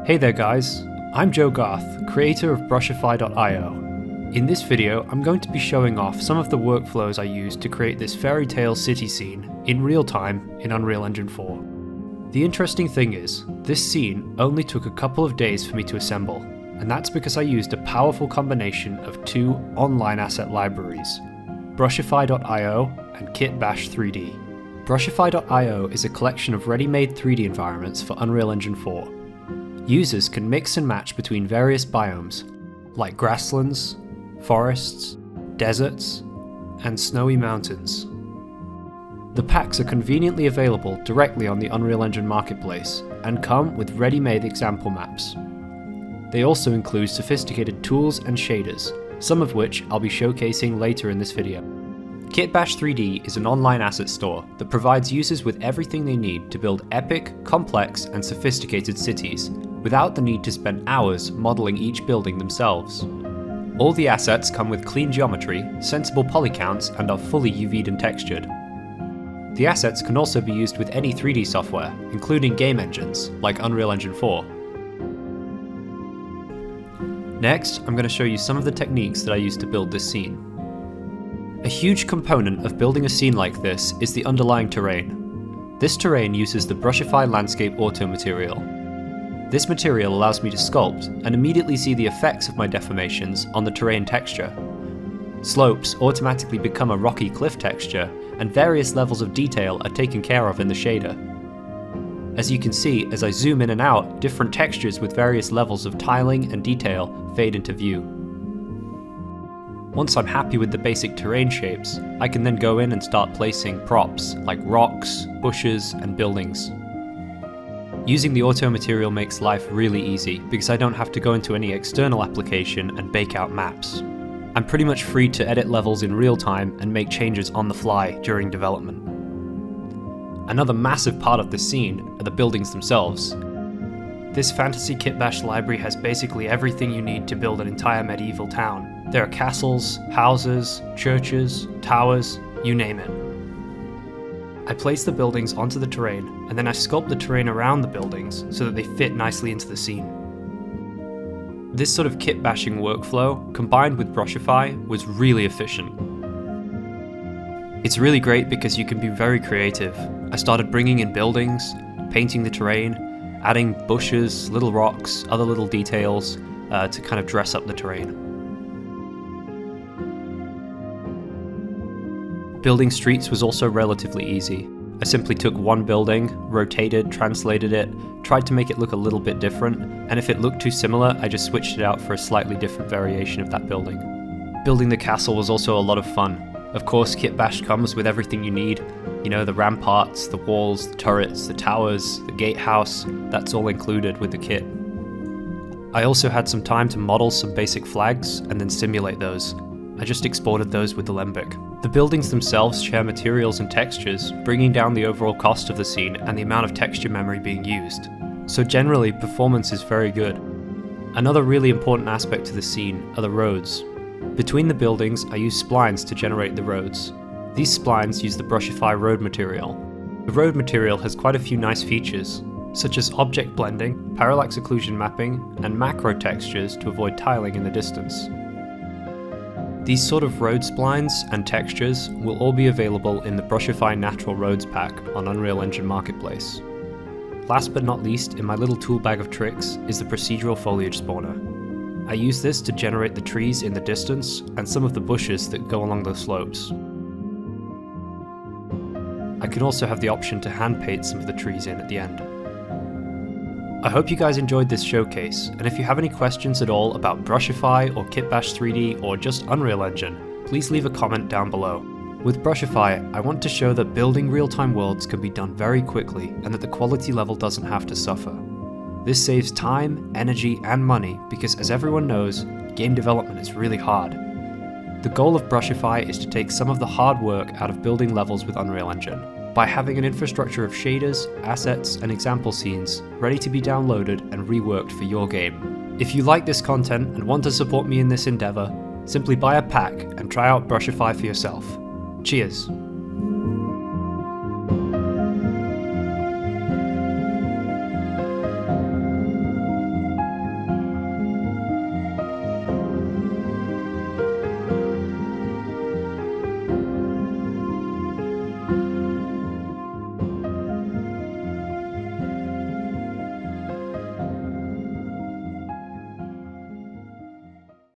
Hey there guys, I'm Joe Garth, creator of Brushify.io. In this video, I'm going to be showing off some of the workflows I used to create this Fairytale city scene in real time in Unreal Engine 4. The interesting thing is, this scene only took a couple of days for me to assemble, and that's because I used a powerful combination of two online asset libraries, Brushify.io and Kitbash3D. Brushify.io is a collection of ready-made 3D environments for Unreal Engine 4. Users can mix and match between various biomes, like grasslands, forests, deserts, and snowy mountains. The packs are conveniently available directly on the Unreal Engine marketplace and come with ready-made example maps. They also include sophisticated tools and shaders, some of which I'll be showcasing later in this video. Kitbash3D is an online asset store that provides users with everything they need to build epic, complex, and sophisticated cities, without the need to spend hours modeling each building themselves. All the assets come with clean geometry, sensible poly counts, and are fully UV'd and textured. The assets can also be used with any 3D software, including game engines, like Unreal Engine 4. Next, I'm going to show you some of the techniques that I used to build this scene. A huge component of building a scene like this is the underlying terrain. This terrain uses the Brushify Landscape Auto material. This material allows me to sculpt and immediately see the effects of my deformations on the terrain texture. Slopes automatically become a rocky cliff texture, and various levels of detail are taken care of in the shader. As you can see, as I zoom in and out, different textures with various levels of tiling and detail fade into view. Once I'm happy with the basic terrain shapes, I can then go in and start placing props like rocks, bushes, and buildings. Using the auto material makes life really easy because I don't have to go into any external application and bake out maps. I'm pretty much free to edit levels in real time and make changes on the fly during development. Another massive part of the scene are the buildings themselves. This fantasy Kitbash library has basically everything you need to build an entire medieval town. There are castles, houses, churches, towers, you name it. I place the buildings onto the terrain, and then I sculpt the terrain around the buildings so that they fit nicely into the scene. This sort of kit bashing workflow, combined with Brushify, was really efficient. It's really great because you can be very creative. I started bringing in buildings, painting the terrain, adding bushes, little rocks, other little details to kind of dress up the terrain. Building streets was also relatively easy. I simply took one building, rotated, translated it, tried to make it look a little bit different, and if it looked too similar, I just switched it out for a slightly different variation of that building. Building the castle was also a lot of fun. Of course, Kitbash comes with everything you need. You know, the ramparts, the walls, the turrets, the towers, the gatehouse, that's all included with the kit. I also had some time to model some basic flags and then simulate those. I just exported those with the Lembic. The buildings themselves share materials and textures, bringing down the overall cost of the scene and the amount of texture memory being used. So generally, performance is very good. Another really important aspect to the scene are the roads. Between the buildings, I use splines to generate the roads. These splines use the Brushify road material. The road material has quite a few nice features, such as object blending, parallax occlusion mapping, and macro textures to avoid tiling in the distance. These sort of road splines and textures will all be available in the Brushify Natural Roads pack on Unreal Engine Marketplace. Last but not least, in my little tool bag of tricks is the procedural foliage spawner. I use this to generate the trees in the distance and some of the bushes that go along the slopes. I can also have the option to hand paint some of the trees in at the end. I hope you guys enjoyed this showcase, and if you have any questions at all about Brushify or Kitbash3D or just Unreal Engine, please leave a comment down below. With Brushify, I want to show that building real-time worlds can be done very quickly and that the quality level doesn't have to suffer. This saves time, energy, and money because, as everyone knows, game development is really hard. The goal of Brushify is to take some of the hard work out of building levels with Unreal Engine, by having an infrastructure of shaders, assets, and example scenes ready to be downloaded and reworked for your game. If you like this content and want to support me in this endeavor, simply buy a pack and try out Brushify for yourself. Cheers!